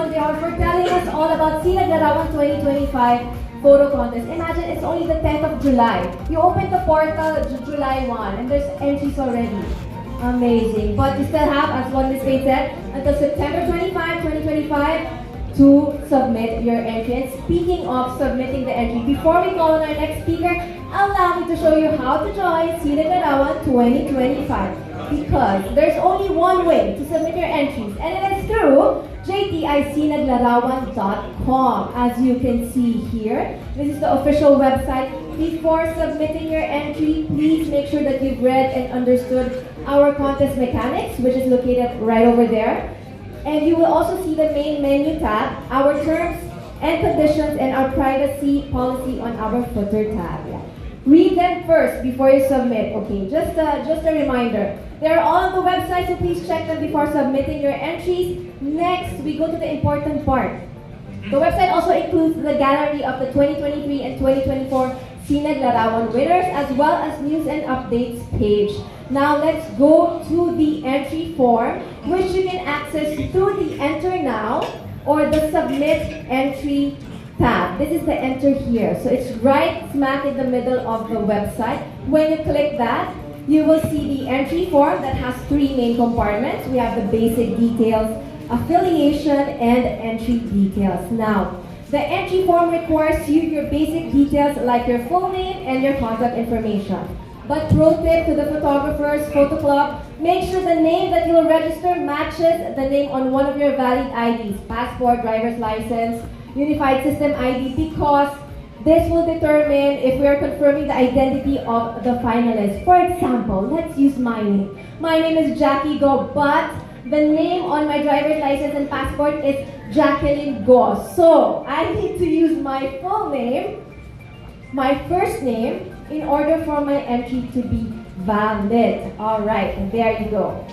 Mondeor for telling us all about Sinaglarawan 2025 photo contest. Imagine it's only the 10th of July. You open the portal July 1 and there's entries already. Amazing. But you still have, as what Ms. Faith said, until September 25, 2025 to submit your entry. And speaking of submitting the entry, before we call on our next speaker, allow me to show you how to join Sinaglarawan 2025. Because there's only one way to submit your entries, and it is through jtiCinaglarawan.com. As you can see here, this is the official website. Before submitting your entry, please make sure that you've read and understood our contest mechanics, which is located right over there. And you will also see the main menu tab, our terms and conditions, and our privacy policy on our footer tab. Read them first before you submit. Okay, just a reminder. They're all on the website, so please check them before submitting your entries. Next, we go to the important part. The website also includes the gallery of the 2023 and 2024 Sinaglarawan winners, as well as news and updates page. Now let's go to the entry form, which you can access through the Enter Now or the Submit Entry tab. This is the enter here. So it's right smack in the middle of the website. When you click that, you will see the entry form that has three main compartments. We have the basic details, affiliation, and entry details. Now, the entry form requires your basic details like your full name and your contact information. But pro tip to the photographers, photo club, make sure the name that you will register matches the name on one of your valid IDs, passport, driver's license, Unified System ID, because this will determine if we are confirming the identity of the finalists. For example, let's use my name. My name is Jackie Go, but the name on my driver's license and passport is Jacqueline Go. So I need to use my full name, my first name, in order for my entry to be valid. All right, and there you go.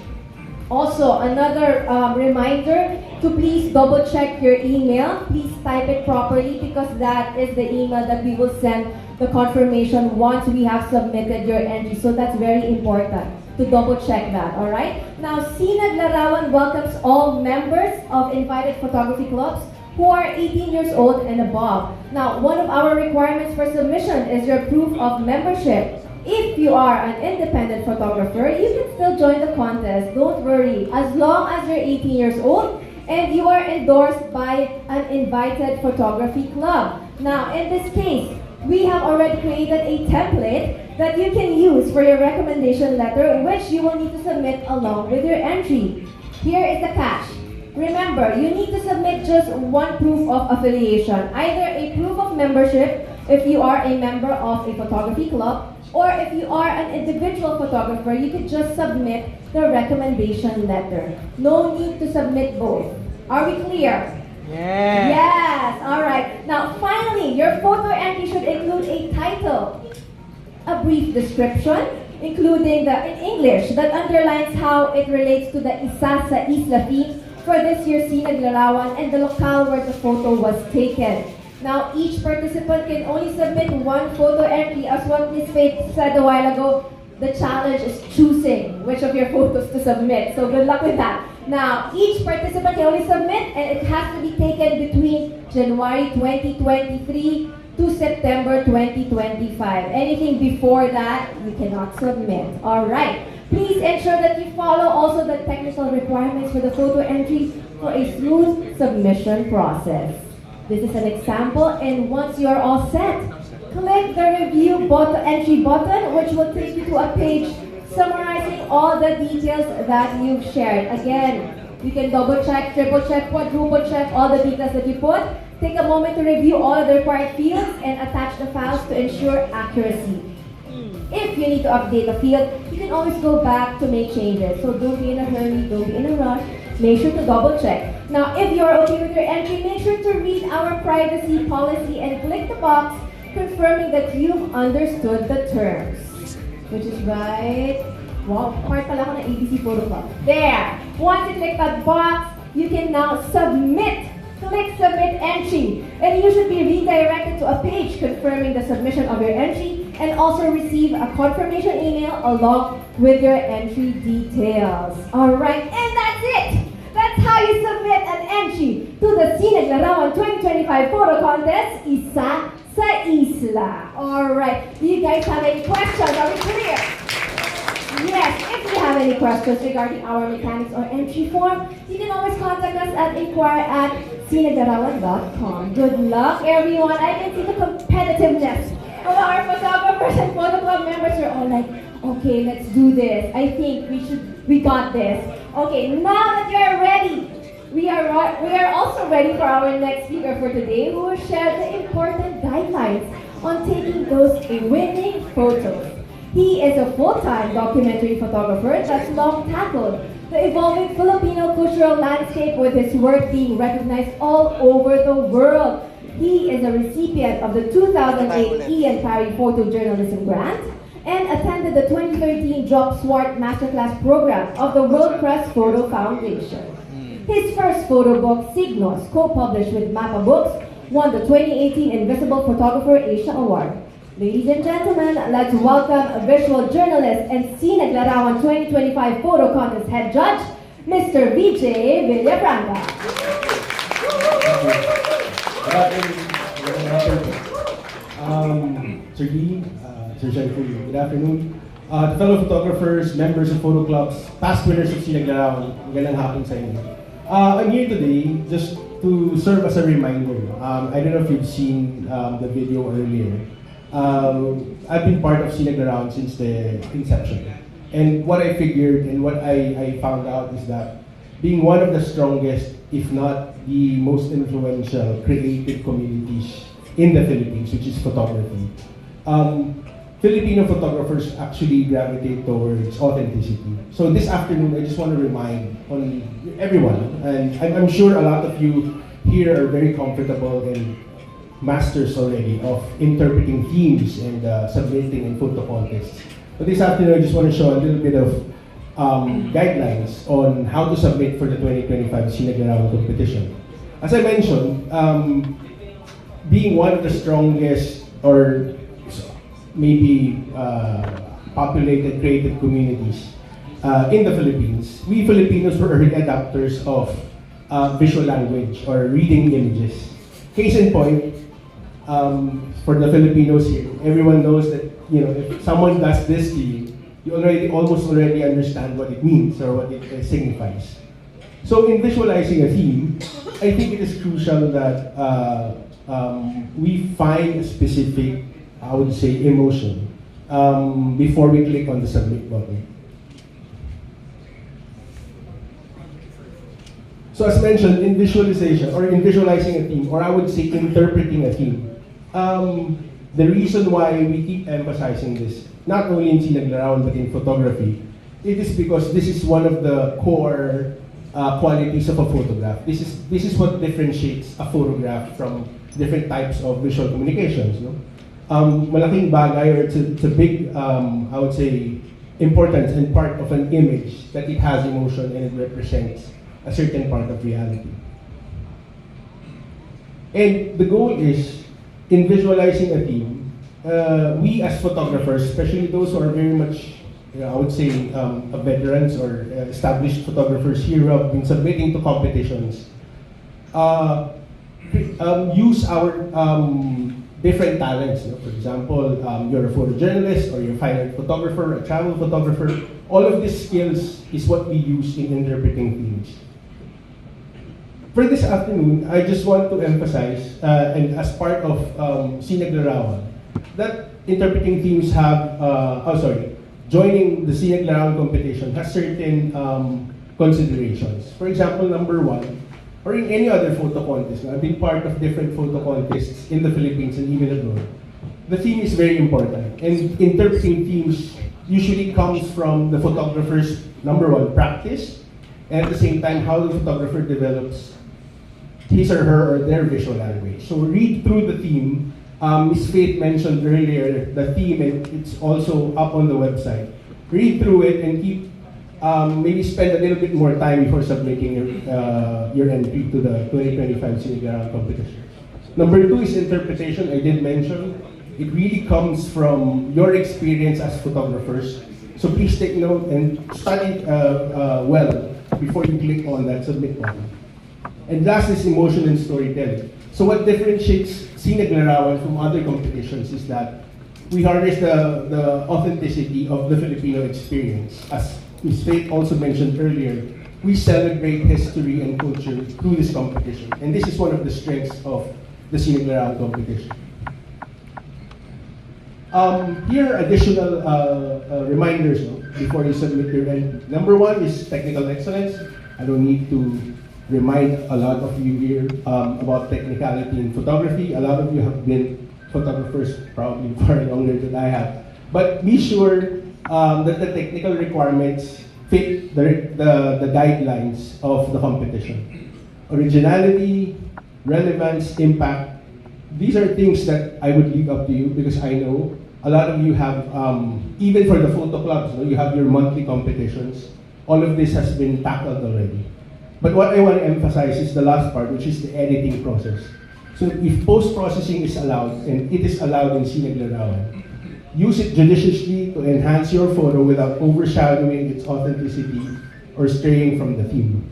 Also, another reminder to please double check your email. Please type it properly because that is the email that we will send the confirmation once we have submitted your entry. So that's very important to double check that, all right? Now, Sinaglarawan welcomes all members of invited photography clubs who are 18 years old and above. Now, one of our requirements for submission is your proof of membership. If you are an independent photographer, you can still join the contest. Don't worry. As long as you're 18 years old and you are endorsed by an invited photography club. Now, in this case, we have already created a template that you can use for your recommendation letter, which you will need to submit along with your entry. Here is the catch. Remember, you need to submit just one proof of affiliation, either a proof of membership if you are a member of a photography club, or if you are an individual photographer, you could just submit the recommendation letter. No need to submit both. Are we clear? Yeah. Yes. All right. Now, finally, your photo entry should include a title, a brief description, including in English, that underlines how it relates to the Isa sa Isla theme for this year's Sinaglarawan and the locale where the photo was taken. Now, each participant can only submit one photo entry. As what Ms. Faith said a while ago, the challenge is choosing which of your photos to submit. So good luck with that. Now, each participant can only submit, and it has to be taken between January 2023 to September 2025. Anything before that, you cannot submit. All right. Please ensure that you follow also the technical requirements for the photo entry for a smooth submission process. This is an example, and once you are all set, click the review entry button, which will take you to a page summarizing all the details that you've shared. Again, you can double check, triple check, quadruple check all the details that you put. Take a moment to review all of the required fields and attach the files to ensure accuracy. If you need to update a field, you can always go back to make changes. So don't be in a hurry, don't be in a rush. Make sure to double check. Now, if you are okay with your entry, make sure to read our privacy policy and click the box confirming that you've understood the terms. Which is right. Wow, part pala ako ng ABC Photo Club. There! Once you click that box, you can now submit. Click Submit Entry. And you should be redirected to a page confirming the submission of your entry and also receive a confirmation email along with your entry details. Alright, and that's it! That's how you submit an entry to the Sinaglarawan 2025 photo contest, Isa sa Isla. Alright, do you guys have any questions? Are we clear? Yes, if you have any questions regarding our mechanics or entry form, you can always contact us at inquire@sinaglarawan.com. Good luck, everyone. I can see the competitiveness of our photographers and photo club members. Are all like, okay, let's do this. I think we got this. Okay, now that you're ready, we are also ready for our next speaker for today, who will share the important guidelines on taking those winning photos. He is a full-time documentary photographer that's long tackled the evolving Filipino cultural landscape with his work being recognized all over the world. He is a recipient of the 2008 Ian Parry Photojournalism Grant and attended the 2013 Job Swart Masterclass program of the World Press Photo Foundation. His first photo book, Signos, co-published with Mappa Books, won the 2018 Invisible Photographer Asia Award. Ladies and gentlemen, let's welcome a visual journalist and Sinaglarawan 2025 photo contest head judge, Mr. Vijay Villafranca. Sir Lee, Sir Sharifu, good afternoon. Fellow photographers, members of photo clubs, past winners of Sinaglarawan, magandang hapon sa inyo. I'm here today just to serve as a reminder. I don't know if you've seen the video earlier. I've been part of Sinaglarawan since the inception. And what I figured and what I found out is that being one of the strongest, if not the most influential creative communities in the Philippines, which is photography, Filipino photographers actually gravitate towards authenticity. So this afternoon, I just want to remind on everyone, and I'm sure a lot of you here are very comfortable and masters already of interpreting themes and submitting in photo contests. But this afternoon, I just want to show a little bit of guidelines on how to submit for the 2025 Sinaglarawan competition. As I mentioned, being one of the strongest or maybe populated creative communities in the Philippines, we Filipinos were early adopters of visual language or reading images. Case in point, for the Filipinos here, everyone knows that if someone does this to you, you almost already understand what it means or what it signifies. So in visualizing a theme, I think it is crucial that we find a specific, I would say, emotion before we click on the submit button. So as mentioned, in visualization or in visualizing a theme, or I would say interpreting a theme, the reason why we keep emphasizing this, not only in Sinaglarawan but in photography, it is because this is one of the core qualities of a photograph. This is what differentiates a photograph from different types of visual communications. No? Malaking bagay, or it's a big, I would say, importance and part of an image that it has emotion and it represents a certain part of reality. And the goal is, in visualizing a theme, we as photographers, especially those who are very much, I would say, veterans or established photographers here who have been submitting to competitions, use our different talents. For example, you're a photojournalist, or you're a fine art photographer, a travel photographer. All of these skills is what we use in interpreting themes. For this afternoon, I just want to emphasize, and as part of Sinaglarawan, that interpreting themes have, joining the Sinaglarawan competition has certain considerations. For example, number one, or in any other photo contest, I've been part of different photo contests in the Philippines and even abroad. The theme is very important, and interpreting themes usually comes from the photographer's, number one, practice, and at the same time, how the photographer develops his or her or their visual language. So read through the theme. Ms. Faith mentioned earlier the theme, and it's also up on the website. Read through it and keep, maybe spend a little bit more time before submitting your entry to the 2025 Sinaglarawan competition. Number two is interpretation. I did mention it really comes from your experience as photographers. So please take note and study well before you click on that submit button. And last is emotion and storytelling. So what differentiates Sinaglarawan from other competitions is that we harness the authenticity of the Filipino experience. As Ms. Faith also mentioned earlier, we celebrate history and culture through this competition. And this is one of the strengths of the Sinaglarawan competition. Here are additional reminders before you submit your entry. Number one is technical excellence. I don't need to remind a lot of you here about technicality in photography. A lot of you have been photographers probably far longer than I have. But be sure that the technical requirements fit the guidelines of the competition. Originality, relevance, impact. These are things that I would leave up to you because I know a lot of you have, even for the photo clubs, you have your monthly competitions. All of this has been tackled already. But what I want to emphasize is the last part, which is the editing process. So if post-processing is allowed, and it is allowed in Sinaglarawan, use it judiciously to enhance your photo without overshadowing its authenticity or straying from the theme.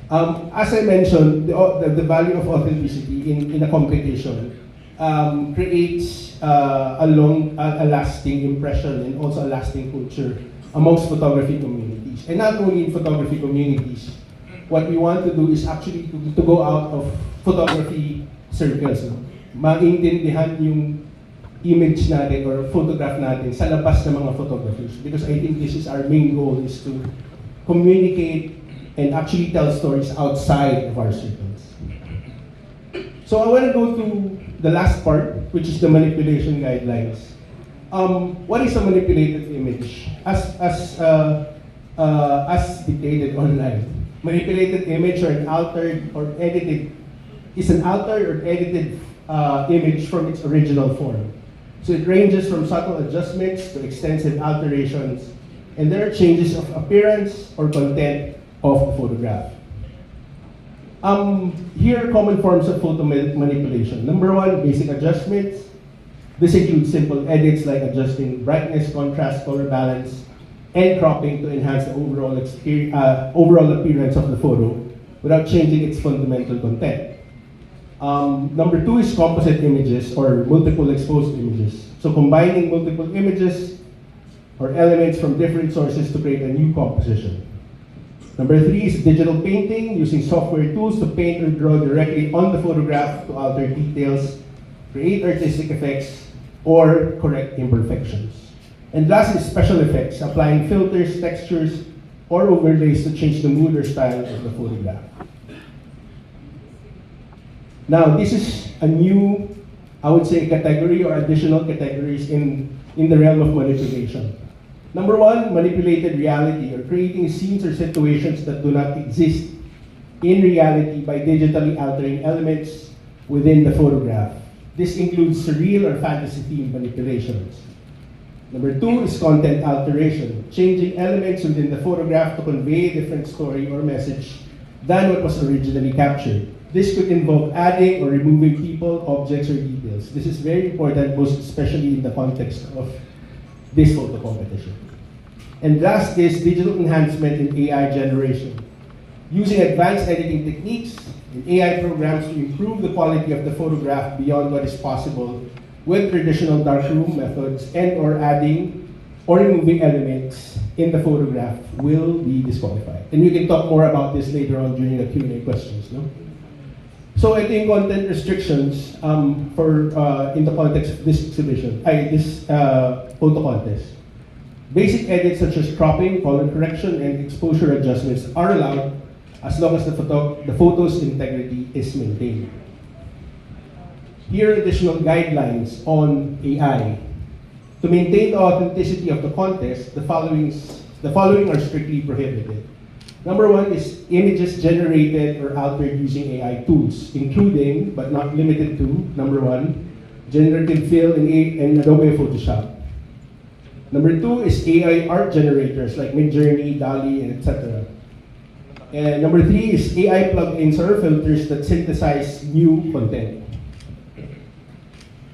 As I mentioned, the value of authenticity in a competition creates a lasting impression and also a lasting culture amongst photography communities. And not only in photography communities, what we want to do is actually to go out of photography circles. Maintindihan yung image natin or photograph natin sa labas ng mga photographers. Because I think this is our main goal, is to communicate and actually tell stories outside of our circles. So I want to go to the last part, which is the manipulation guidelines. What is a manipulated image? As dictated online, manipulated image or an altered or edited is an altered or edited image from its original form. So it ranges from subtle adjustments to extensive alterations, and there are changes of appearance or content of the photograph. Here are common forms of photo manipulation. Number one, basic adjustments. This includes simple edits like adjusting brightness, contrast, color balance, and cropping to enhance the overall appearance of the photo without changing its fundamental content. Number two is composite images or multiple exposed images. So combining multiple images or elements from different sources to create a new composition. Number three is digital painting, using software tools to paint or draw directly on the photograph to alter details, create artistic effects, or correct imperfections. And last is special effects, applying filters, textures, or overlays to change the mood or style of the photograph. Now, this is a new, I would say, category or additional categories in the realm of manipulation. Number one, manipulated reality, or creating scenes or situations that do not exist in reality by digitally altering elements within the photograph. This includes surreal or fantasy themed manipulations. Number two is content alteration, changing elements within the photograph to convey a different story or message than what was originally captured. This could involve adding or removing people, objects, or details. This is very important, most especially in the context of this photo competition. And last is digital enhancement and AI generation. Using advanced editing techniques and AI programs to improve the quality of the photograph beyond what is possible with traditional darkroom methods, and or adding or removing elements in the photograph will be disqualified. And we can talk more about this later on during the Q&A questions. No? So I think content restrictions in the context of this exhibition, this photo contest. Basic edits such as cropping, color correction, and exposure adjustments are allowed as long as the photo's integrity is maintained. Here are additional guidelines on AI. To maintain the authenticity of the contest, the following are strictly prohibited. Number one is images generated or altered using AI tools, including, but not limited to, number one, generative fill in Adobe Photoshop. Number two is AI art generators like Midjourney, DALL-E, and etc. And number three is AI plugins or filters that synthesize new content.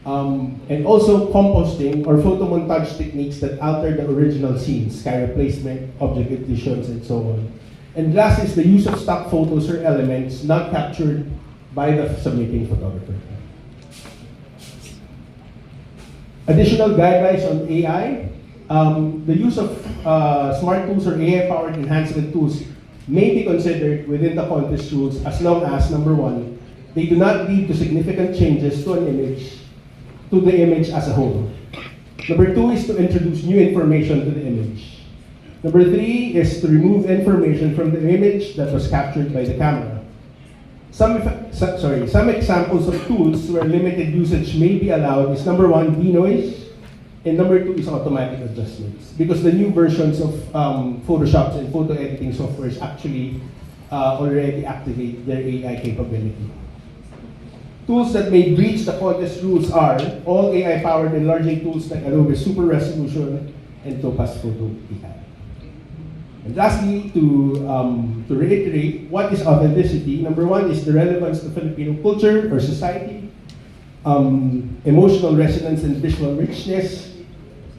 And also composting or photo montage techniques that alter the original scenes, sky replacement, object additions, and so on. And last is the use of stock photos or elements not captured by the submitting photographer. Additional guidelines on AI. The use of smart tools or AI-powered enhancement tools may be considered within the contest rules as long as, number one, they do not lead to significant changes to the image as a whole. Number two is to introduce new information to the image. Number three is to remove information from the image that was captured by the camera. Some examples of tools where limited usage may be allowed is number one, denoise, and number two is automatic adjustments. Because the new versions of Photoshop and photo editing softwares actually already activate their AI capability. Tools that may breach the contest rules are all AI-powered enlarging tools like Adobe Super Resolution and Topaz Photo AI. And lastly, to reiterate, what is authenticity? Number one is the relevance to Filipino culture or society, emotional resonance and visual richness,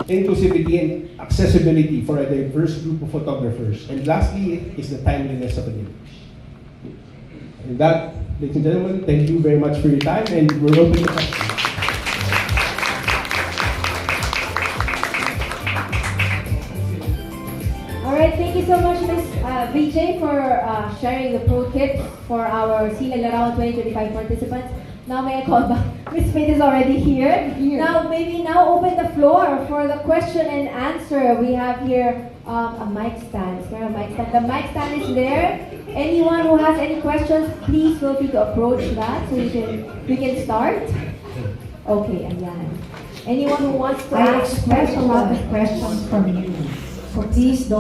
inclusivity and accessibility for a diverse group of photographers. And lastly is the timeliness of an image. And that, ladies and gentlemen, thank you very much for your time, and we're open to questions. Alright, thank you so much, Ms. VJ, for sharing the pro tips for our Sinaglarawan 2025 participants. Now may I call back? Ms. Faith is already here. Now open the floor for the question and answer. We have here a mic stand. The mic stand is there. Anyone who has any questions, please feel free to approach that so we can start. Okay, ayan. Anyone who wants to I ask expect a lot of questions from you. So please don't